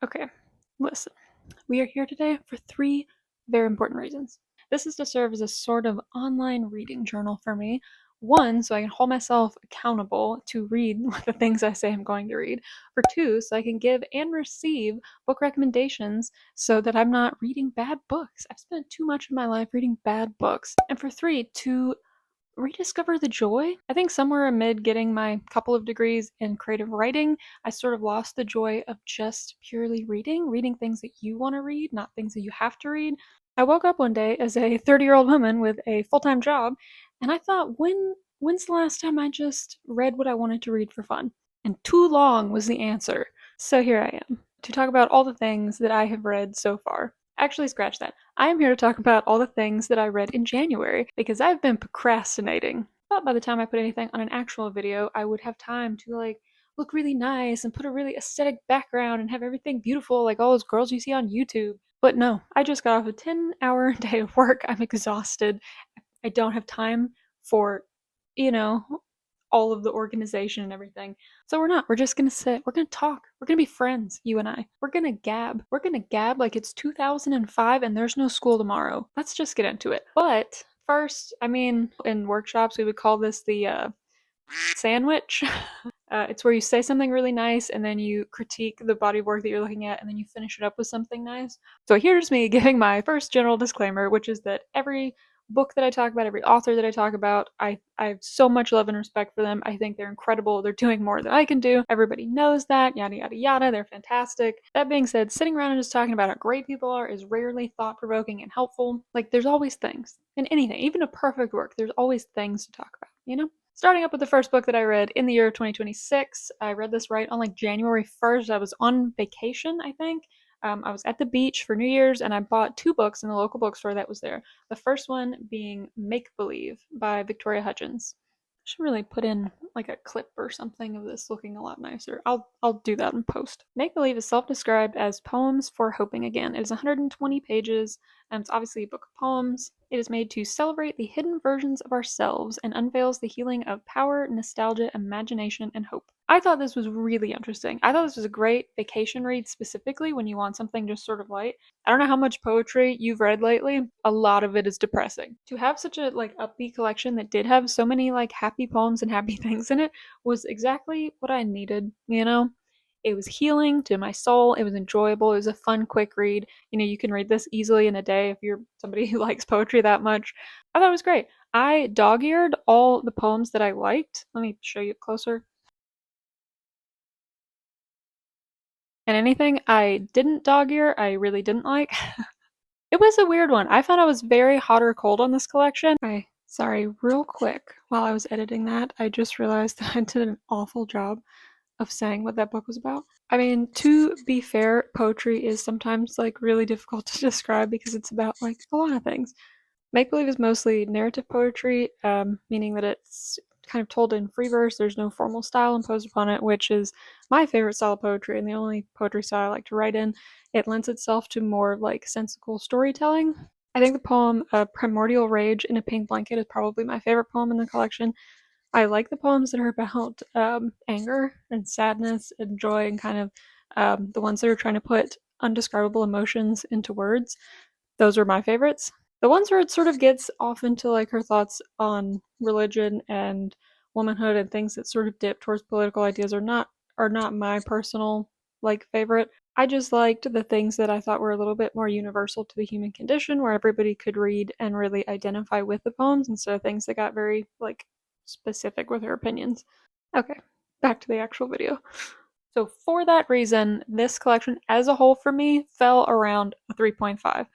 Okay, listen. We are here today for three very important reasons. This is to serve as a sort of online reading journal for me. One, so I can hold myself accountable to read the things I say I'm going to read. For two, so I can give and receive book recommendations so that I'm not reading bad books. I've spent too much of my life reading bad books. And for three, to rediscover the joy. I think somewhere amid getting my couple of degrees in creative writing, I sort of lost the joy of just purely reading things that you want to read, not things that you have to read. I woke up one day as a 30-year-old woman with a full-time job, and I thought, when's the last time I just read what I wanted to read for fun? And too long was the answer. So here I am to talk about all the things that I have read so far. Actually, scratch that. I am here to talk about all the things that I read in January because I've been procrastinating. But by the time I put anything on an actual video, I would have time to look really nice and put a really aesthetic background and have everything beautiful like all those girls you see on YouTube. But no, I just got off a 10-hour day of work. I'm exhausted. I don't have time for, you know, all of the organization and everything. So we're not. We're just gonna sit. We're gonna talk. We're gonna be friends, you and I. We're gonna gab. We're gonna gab like it's 2005 and there's no school tomorrow. Let's just get into it. But first, I mean, in workshops, we would call this the sandwich. It's where you say something really nice and then you critique the body of work that you're looking at and then you finish it up with something nice. So here's me giving my first general disclaimer, which is that every book that I talk about, every author that I talk about, I have so much love and respect for them. I think they're incredible. They're doing more than I can do. Everybody knows that, yada yada yada. They're fantastic. That being said, sitting around and just talking about how great people are is rarely thought provoking and helpful. Like, there's always things in anything, even a perfect work, there's always things to talk about, you know? Starting up with the first book that I read in the year of 2026. I read this right on January 1st. I was on vacation, I think. I was at the beach for New Year's and I bought two books in the local bookstore that was there. The first one being Make Believe by Victoria Hutchins. I should really put in a clip or something of this looking a lot nicer. I'll do that in post. Make Believe is self-described as Poems for Hoping Again. It is 120 pages and it's obviously a book of poems. It is made to celebrate the hidden versions of ourselves and unveils the healing of power, nostalgia, imagination, and hope. I thought this was really interesting. I thought this was a great vacation read specifically when you want something just sort of light. I don't know how much poetry you've read lately. A lot of it is depressing. To have such a upbeat collection that did have so many happy poems and happy things in it was exactly what I needed, you know? It was healing to my soul. It was enjoyable. It was a fun, quick read. You can read this easily in a day if you're somebody who likes poetry that much. I thought it was great. I dog-eared all the poems that I liked. Let me show you closer. And anything I didn't dog-ear, I really didn't like. It was a weird one. I found I was very hot or cold on this collection. Sorry, real quick. While I was editing that, I just realized that I did an awful job of saying what that book was about. I mean, to be fair, poetry is sometimes really difficult to describe because it's about a lot of things. Make believe is mostly narrative poetry, meaning that it's kind of told in free verse. There's no formal style imposed upon it, which is my favorite style of poetry and the only poetry style I like to write in. It lends itself to more sensical storytelling. I think the poem Primordial Rage in a Pink Blanket is probably my favorite poem in the collection. I like the poems that are about anger and sadness and joy and kind of the ones that are trying to put undescribable emotions into words. Those were my favorites. The ones where it sort of gets off into her thoughts on religion and womanhood and things that sort of dip towards political ideas are not my personal favorite. I just liked the things that I thought were a little bit more universal to the human condition, where everybody could read and really identify with the poems instead of things that got very specific with her opinions. Okay, back to the actual video. So for that reason, this collection as a whole for me fell around a 3.5.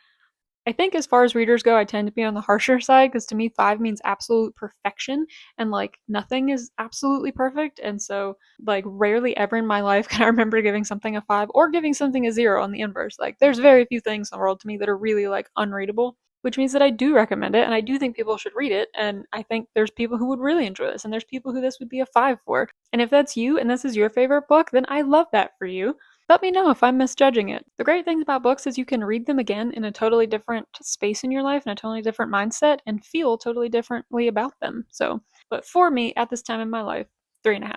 I think as far as readers go, I tend to be on the harsher side because to me 5 means absolute perfection and nothing is absolutely perfect, and so rarely ever in my life can I remember giving something a 5 or giving something a 0 on the inverse. There's very few things in the world to me that are really unreadable, which means that I do recommend it and I do think people should read it, and I think there's people who would really enjoy this and there's people who this would be a 5 for. And if that's you and this is your favorite book, then I love that for you. Let me know if I'm misjudging it. The great thing about books is you can read them again in a totally different space in your life, in a totally different mindset, and feel totally differently about them. But for me, at this time in my life, 3.5.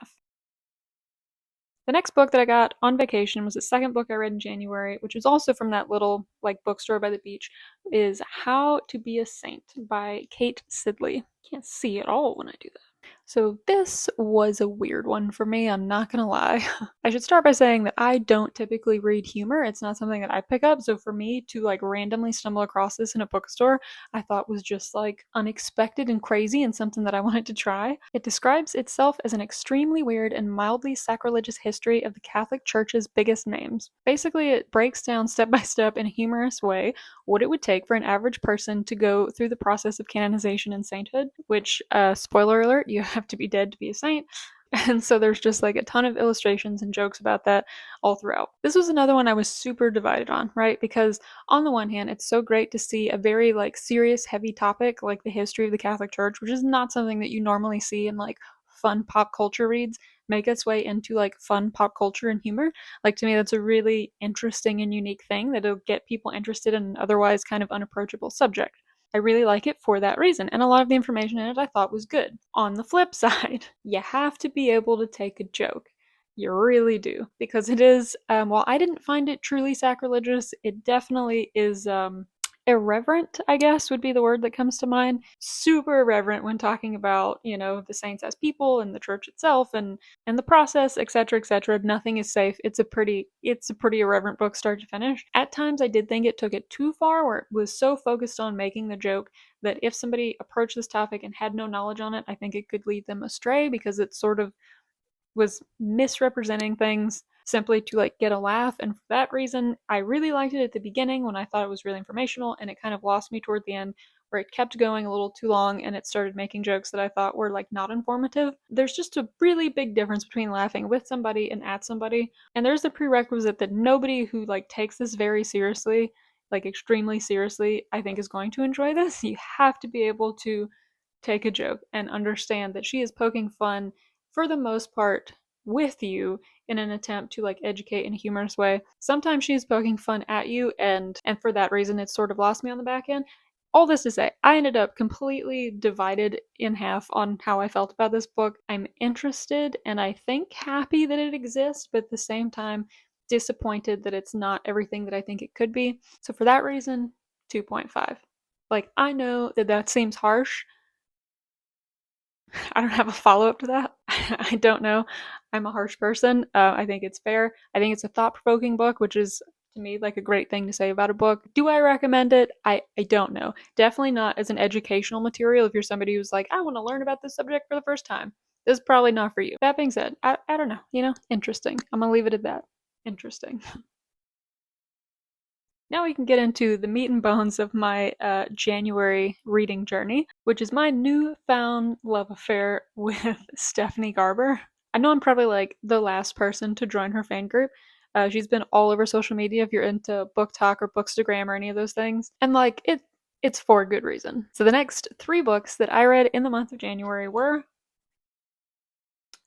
The next book that I got on vacation was the second book I read in January, which was also from that little like bookstore by the beach, is How to Be a Saint by Kate Sidley. Can't see at all when I do that. So this was a weird one for me, I'm not gonna lie. I should start by saying that I don't typically read humor. It's not something that I pick up, so for me to like randomly stumble across this in a bookstore, I thought was just like unexpected and crazy and something that I wanted to try. It describes itself as an extremely weird and mildly sacrilegious history of the Catholic Church's biggest names. Basically, it breaks down step by step in a humorous way what it would take for an average person to go through the process of canonization and sainthood, which, spoiler alert, you have to be dead to be a saint. And so there's just like a ton of illustrations and jokes about that all throughout. This was another one I was super divided on, right? Because on the one hand, it's so great to see a very like serious, heavy topic like the history of the Catholic Church, which is not something that you normally see in like fun pop culture reads, make its way into like fun pop culture and humor. Like to me, that's a really interesting and unique thing that'll get people interested in an otherwise kind of unapproachable subject. I really like it for that reason, and a lot of the information in it I thought was good. On the flip side, you have to be able to take a joke. You really do. Because it is, while I didn't find it truly sacrilegious, it definitely is irreverent, I guess would be the word that comes to mind. Super irreverent when talking about, you know, the saints as people and the church itself and the process, etc., etc. Nothing is safe. It's a pretty irreverent book start to finish. At times I did think it took it too far where it was so focused on making the joke that if somebody approached this topic and had no knowledge on it, I think it could lead them astray because it sort of was misrepresenting things simply to like get a laugh, and for that reason I really liked it at the beginning when I thought it was really informational, and it kind of lost me toward the end where it kept going a little too long and it started making jokes that I thought were like not informative. There's just a really big difference between laughing with somebody and at somebody, and there's the prerequisite that nobody who like takes this very seriously, like extremely seriously, I think is going to enjoy this. You have to be able to take a joke and understand that she is poking fun for the most part with you in an attempt to like educate in a humorous way. Sometimes she's poking fun at you, and for that reason it's sort of lost me on the back end. All this to say, I ended up completely divided in half on how I felt about this book. I'm interested and I think happy that it exists, but at the same time disappointed that it's not everything that I think it could be. So for that reason, 2.5. Like, I know that that seems harsh. I don't have a follow up to that. I don't know. I'm a harsh person. I think it's fair. I think it's a thought provoking book, which is to me like a great thing to say about a book. Do I recommend it? I don't know. Definitely not as an educational material if you're somebody who's like, I want to learn about this subject for the first time. This is probably not for you. That being said, I don't know. You know, interesting. I'm going to leave it at that. Interesting. Now we can get into the meat and bones of my January reading journey, which is my newfound love affair with Stephanie Garber. I know I'm probably like the last person to join her fan group. She's been all over social media if you're into book talk or bookstagram or any of those things. And like it's for a good reason. So the next three books that I read in the month of January were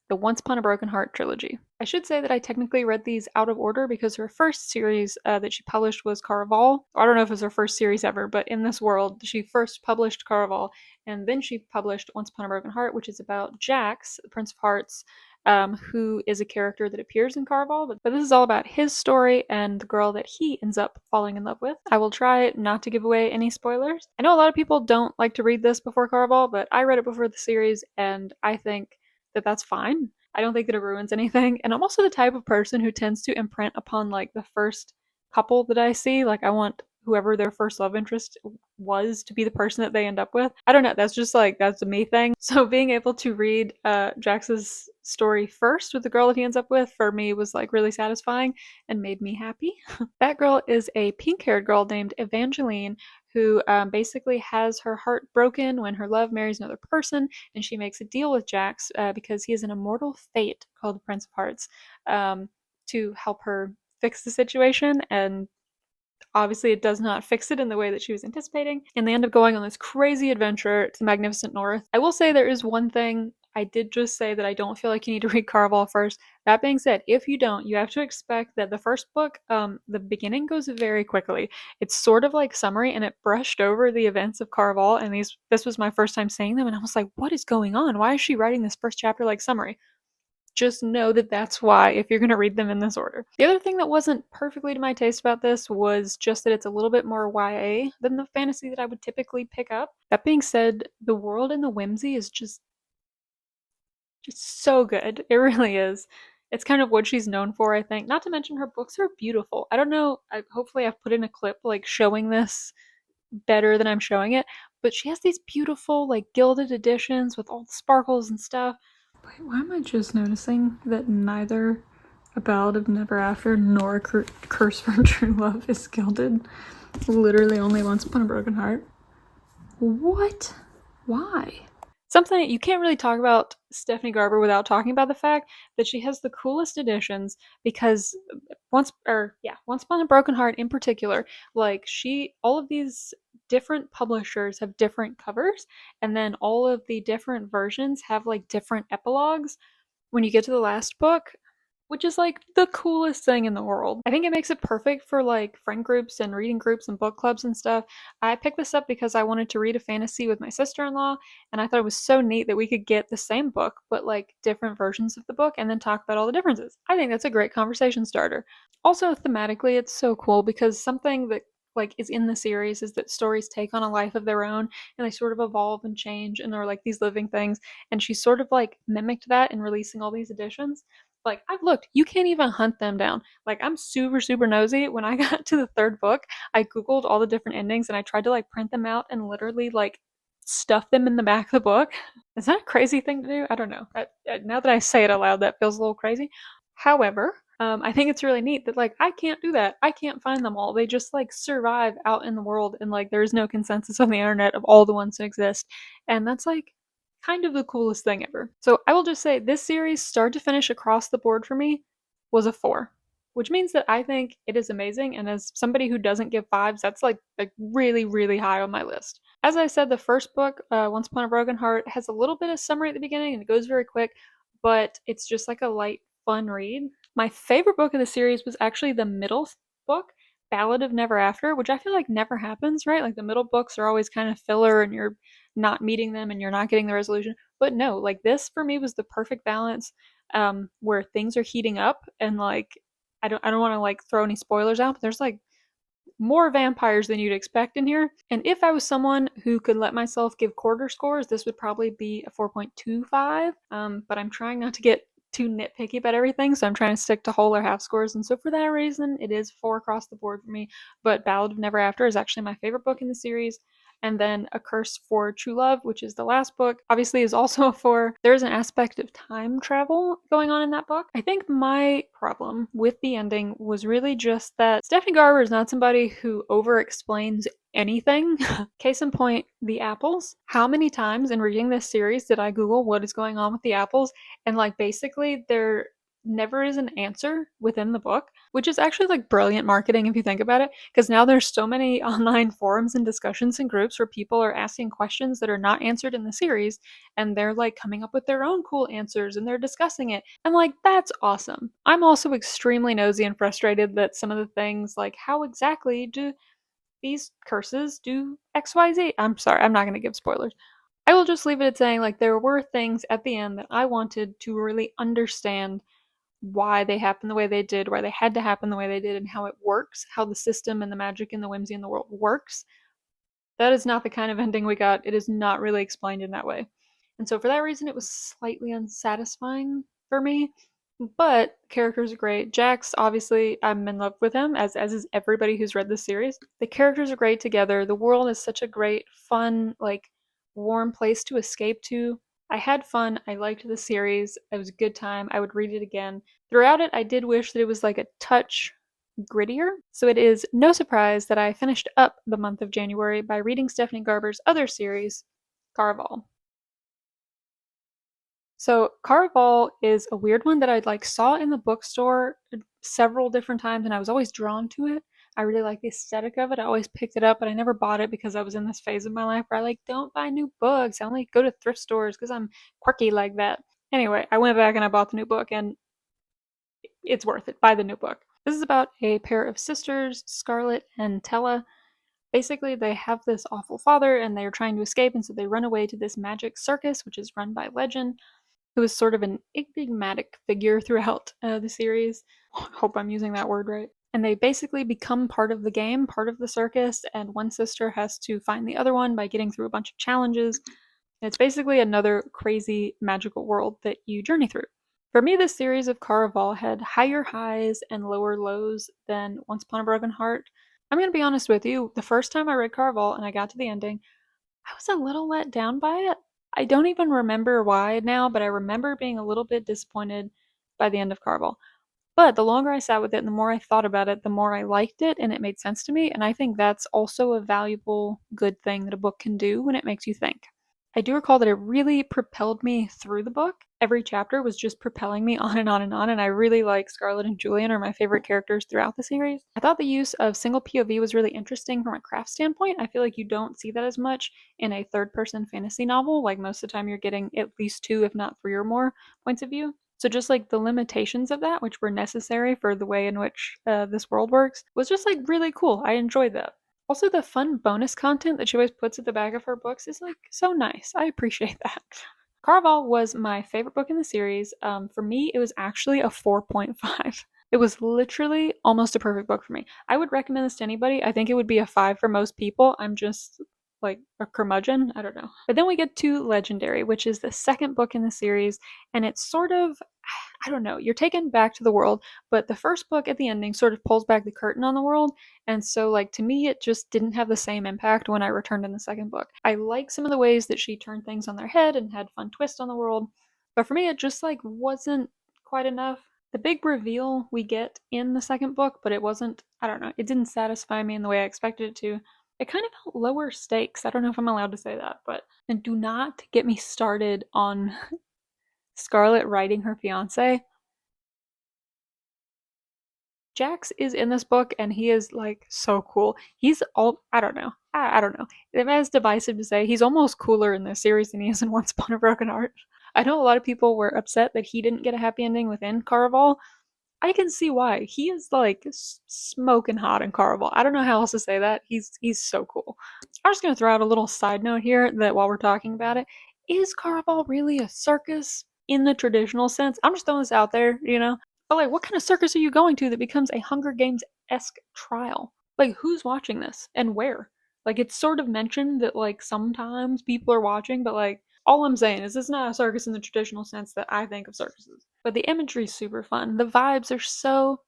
the Once Upon a Broken Heart trilogy. I should say that I technically read these out of order because her first series that she published was Caraval. I don't know if it was her first series ever, but in this world, she first published Caraval, and then she published Once Upon a Broken Heart, which is about Jax, the Prince of Hearts, who is a character that appears in Caraval, but this is all about his story and the girl that he ends up falling in love with. I will try not to give away any spoilers. I know a lot of people don't like to read this before Caraval, but I read it before the series, and I think that that's fine. I don't think that it ruins anything. And I'm also the type of person who tends to imprint upon like the first couple that I see. Like I want whoever their first love interest was to be the person that they end up with. I don't know, that's just like that's a me thing. So being able to read Jax's story first with the girl that he ends up with for me was like really satisfying and made me happy. That girl is a pink-haired girl named Evangeline who basically has her heart broken when her love marries another person, and she makes a deal with Jax because he is an immortal fate called the Prince of Hearts to help her fix the situation, and obviously it does not fix it in the way that she was anticipating, and they end up going on this crazy adventure to the Magnificent North. I will say there is one thing. I did just say that I don't feel like you need to read Caraval first. That being said, if you don't, you have to expect that the first book, the beginning goes very quickly. It's sort of like summary, and it brushed over the events of Caraval, and this was my first time saying them, and I was like, what is going on? Why is she writing this first chapter like summary? Just know that that's why if you're going to read them in this order. The other thing that wasn't perfectly to my taste about this was just that it's a little bit more YA than the fantasy that I would typically pick up. That being said, the world and the whimsy is just so good. It really is. It's kind of what she's known for, I think. Not to mention her books are beautiful. I don't know, hopefully I've put in a clip like showing this better than I'm showing it, but she has these beautiful like gilded editions with all the sparkles and stuff. Wait, why am I just noticing that neither A Ballad of Never After nor A Curse from True Love is gilded? Literally only Once Upon a Broken Heart. What? Why? Something you can't really talk about Stephanie Garber without talking about the fact that she has the coolest editions because Once Upon a Broken Heart in particular, like all of these different publishers have different covers, and then all of the different versions have like different epilogues when you get to the last book, which is like the coolest thing in the world. I think it makes it perfect for like friend groups and reading groups and book clubs and stuff. I picked this up because I wanted to read a fantasy with my sister-in-law, and I thought it was so neat that we could get the same book but like different versions of the book and then talk about all the differences. I think that's a great conversation starter. Also, thematically, it's so cool because something that like is in the series is that stories take on a life of their own and they sort of evolve and change and are like these living things, and she sort of like mimicked that in releasing all these editions. Like, I've looked, you can't even hunt them down. Like, I'm super, super nosy. When I got to the third book, I Googled all the different endings and I tried to, like, print them out and literally, like, stuff them in the back of the book. Is that a crazy thing to do? I don't know. Now that I say it aloud, that feels a little crazy. However, I think it's really neat that, like, I can't do that. I can't find them all. They just, like, survive out in the world and, like, there's no consensus on the internet of all the ones that exist. And that's, like, kind of the coolest thing ever. So I will just say this series, start to finish across the board for me, was a 4, which means that I think it is amazing. And as somebody who doesn't give 5s, that's like really, really high on my list. As I said, the first book, Once Upon a Broken Heart, has a little bit of summary at the beginning and it goes very quick, but it's just like a light, fun read. My favorite book of the series was actually the middle book, Ballad of Never After, which I feel like never happens, right? Like the middle books are always kind of filler and you're not meeting them and you're not getting the resolution. But no, like this for me was the perfect balance, where things are heating up and like I don't want to like throw any spoilers out, but there's like more vampires than you'd expect in here. And if I was someone who could let myself give quarter scores, this would probably be a 4.25. But I'm trying not to get too nitpicky about everything, so I'm trying to stick to whole or half scores. And so for that reason, it is 4 across the board for me. But Ballad of Never After is actually my favorite book in the series. And then A Curse for True Love, which is the last book, obviously is also a 4. There's an aspect of time travel going on in that book. I think my problem with the ending was really just that Stephanie Garber is not somebody who over-explains anything. Case in point, the apples. How many times in reading this series did I Google what is going on with the apples? And like basically there never is an answer within the book, which is actually like brilliant marketing if you think about it, because now there's so many online forums and discussions and groups where people are asking questions that are not answered in the series and they're like coming up with their own cool answers and they're discussing it. And like that's awesome. I'm also extremely nosy and frustrated that some of the things like how exactly do these curses do XYZ? I'm sorry, I'm not going to give spoilers. I will just leave it at saying like there were things at the end that I wanted to really understand why they happened the way they did, why they had to happen the way they did, and how it works, how the system and the magic and the whimsy in the world works. That is not the kind of ending we got. It is not really explained in that way. And so for that reason, it was slightly unsatisfying for me. But characters are great. Jax, obviously, I'm in love with him, as is everybody who's read this series. The characters are great together. The world is such a great, fun, like, warm place to escape to. I had fun. I liked the series. It was a good time. I would read it again. Throughout it, I did wish that it was like a touch grittier. So it is no surprise that I finished up the month of January by reading Stephanie Garber's other series, Caraval. So Caraval is a weird one that I like saw in the bookstore several different times and I was always drawn to it. I really like the aesthetic of it. I always picked it up, but I never bought it because I was in this phase of my life where I like don't buy new books. I only go to thrift stores because I'm quirky like that. Anyway, I went back and I bought the new book and it's worth it. Buy the new book. This is about a pair of sisters, Scarlett and Tella. Basically, they have this awful father and they're trying to escape, and so they run away to this magic circus, which is run by Legend, who is sort of an enigmatic figure throughout the series. I hope I'm using that word right. And they basically become part of the game, part of the circus, and one sister has to find the other one by getting through a bunch of challenges. And it's basically another crazy magical world that you journey through. For me, this series of Caraval had higher highs and lower lows than Once Upon a Broken Heart. I'm going to be honest with you, the first time I read Caraval and I got to the ending, I was a little let down by it. I don't even remember why now, but I remember being a little bit disappointed by the end of Caraval. But the longer I sat with it and the more I thought about it, the more I liked it and it made sense to me. And I think that's also a valuable, good thing that a book can do when it makes you think. I do recall that it really propelled me through the book. Every chapter was just propelling me on and on and on, and I really like Scarlett and Julian are my favorite characters throughout the series. I thought the use of single POV was really interesting from a craft standpoint. I feel like you don't see that as much in a third-person fantasy novel. Like most of the time you're getting at least 2, if not 3 or more points of view. So just like the limitations of that, which were necessary for the way in which this world works, was just like really cool. I enjoyed that. Also, the fun bonus content that she always puts at the back of her books is like so nice. I appreciate that. Caraval was my favorite book in the series. For me, it was actually a 4.5. It was literally almost a perfect book for me. I would recommend this to anybody. I think it would be a 5 for most people. I'm just like a curmudgeon. I don't know. But then we get to Legendary, which is the second book in the series, and it's sort of, I don't know, you're taken back to the world, but the first book at the ending sort of pulls back the curtain on the world, and so like to me it just didn't have the same impact when I returned in the second book. I like some of the ways that she turned things on their head and had fun twists on the world, but for me it just like wasn't quite enough. The big reveal we get in the second book, but it wasn't, I don't know, it didn't satisfy me in the way I expected it to. It kind of felt lower stakes. I don't know if I'm allowed to say that, but and do not get me started on Scarlett writing her fiance. Jax is in this book and he is like so cool. He's all, I don't know. I don't know. It's divisive to say he's almost cooler in this series than he is in Once Upon a Broken Heart. I know a lot of people were upset that he didn't get a happy ending within Caraval. I can see why. He is like smoking hot in Caraval. I don't know how else to say that. He's so cool. I'm just gonna throw out a little side note here that while we're talking about it, is Caraval really a circus in the traditional sense? I'm just throwing this out there, you know. But like, what kind of circus are you going to that becomes a Hunger Games-esque trial? Like, who's watching this and where? Like, it's sort of mentioned that like sometimes people are watching, but like all I'm saying is it's not a circus in the traditional sense that I think of circuses. But the imagery's super fun. The vibes are so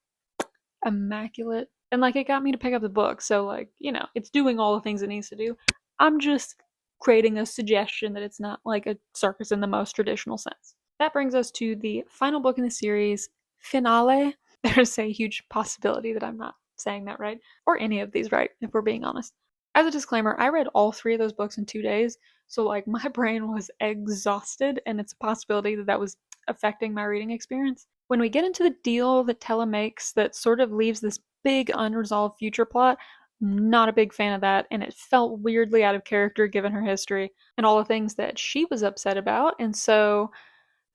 immaculate. And like it got me to pick up the book, so like, you know, it's doing all the things it needs to do. I'm just creating a suggestion that it's not like a circus in the most traditional sense. That brings us to the final book in the series, Finale. There's a huge possibility that I'm not saying that right, or any of these right, if we're being honest. As a disclaimer, I read all 3 of those books in 2 days, so like my brain was exhausted, and it's a possibility that that was affecting my reading experience. When we get into the deal that Tella makes that sort of leaves this big unresolved future plot, not a big fan of that, and it felt weirdly out of character given her history and all the things that she was upset about, and so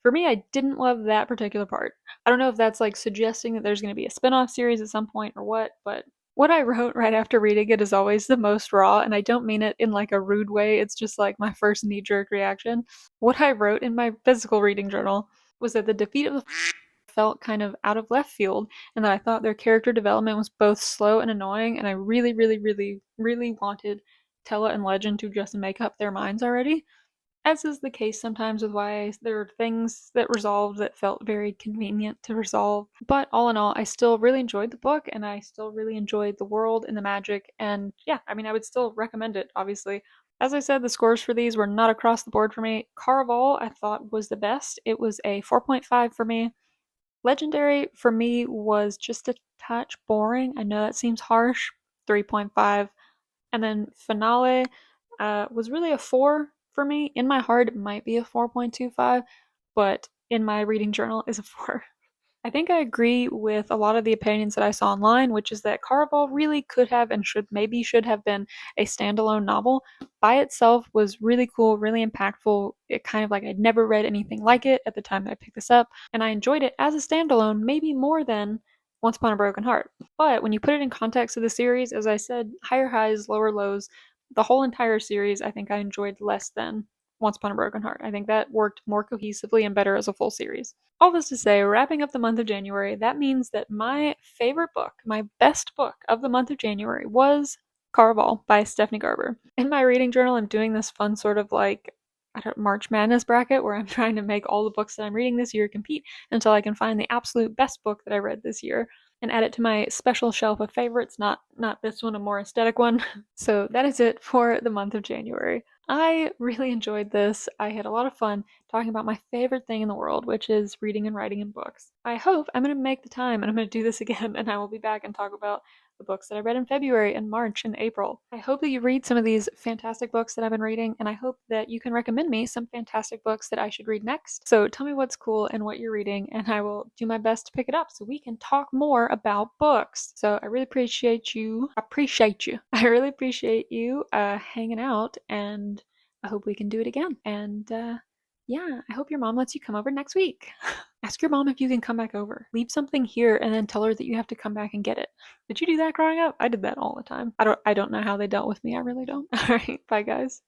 for me, I didn't love that particular part. I don't know if that's like suggesting that there's going to be a spin-off series at some point or what, but what I wrote right after reading it is always the most raw, and I don't mean it in like a rude way, it's just like my first knee-jerk reaction. What I wrote in my physical reading journal was that the defeat of the felt kind of out of left field, and that I thought their character development was both slow and annoying, and I really, really, really, really wanted Tella and Legend to just make up their minds already. As is the case sometimes with YA, there are things that resolved that felt very convenient to resolve. But all in all, I still really enjoyed the book, and I still really enjoyed the world and the magic, and yeah, I mean, I would still recommend it, obviously. As I said, the scores for these were not across the board for me. Caraval, I thought, was the best. It was a 4.5 for me. Legendary, for me, was just a touch boring. I know that seems harsh. 3.5. And then Finale was really a 4 for me. In my heart, it might be a 4.25, but in my reading journal is a 4. I think I agree with a lot of the opinions that I saw online, which is that Caraval really could have and should have been a standalone novel. By itself was really cool, really impactful. It kind of like I'd never read anything like it at the time that I picked this up, and I enjoyed it as a standalone, maybe more than Once Upon a Broken Heart. But when you put it in context of the series, as I said, higher highs, lower lows, the whole entire series I think I enjoyed less than Once Upon a Broken Heart. I think that worked more cohesively and better as a full series. All this to say, wrapping up the month of January, that means that my favorite book, my best book of the month of January was Caraval by Stephanie Garber. In my reading journal, I'm doing this fun sort of like March Madness bracket where I'm trying to make all the books that I'm reading this year compete until I can find the absolute best book that I read this year and add it to my special shelf of favorites, not this one, a more aesthetic one. So that is it for the month of January. I really enjoyed this. I had a lot of fun talking about my favorite thing in the world, which is reading and writing in books. I hope I'm going to make the time and I'm going to do this again and I will be back and talk about the books that I read in February and March and April. I hope that you read some of these fantastic books that I've been reading, and I hope that you can recommend me some fantastic books that I should read next. So tell me what's cool and what you're reading, and I will do my best to pick it up so we can talk more about books. So I really appreciate you. I really appreciate you hanging out, and I hope we can do it again. And yeah, I hope your mom lets you come over next week. Ask your mom if you can come back over. Leave something here and then tell her that you have to come back and get it. Did you do that growing up? I did that all the time. I don't know how they dealt with me. I really don't. All right, bye guys.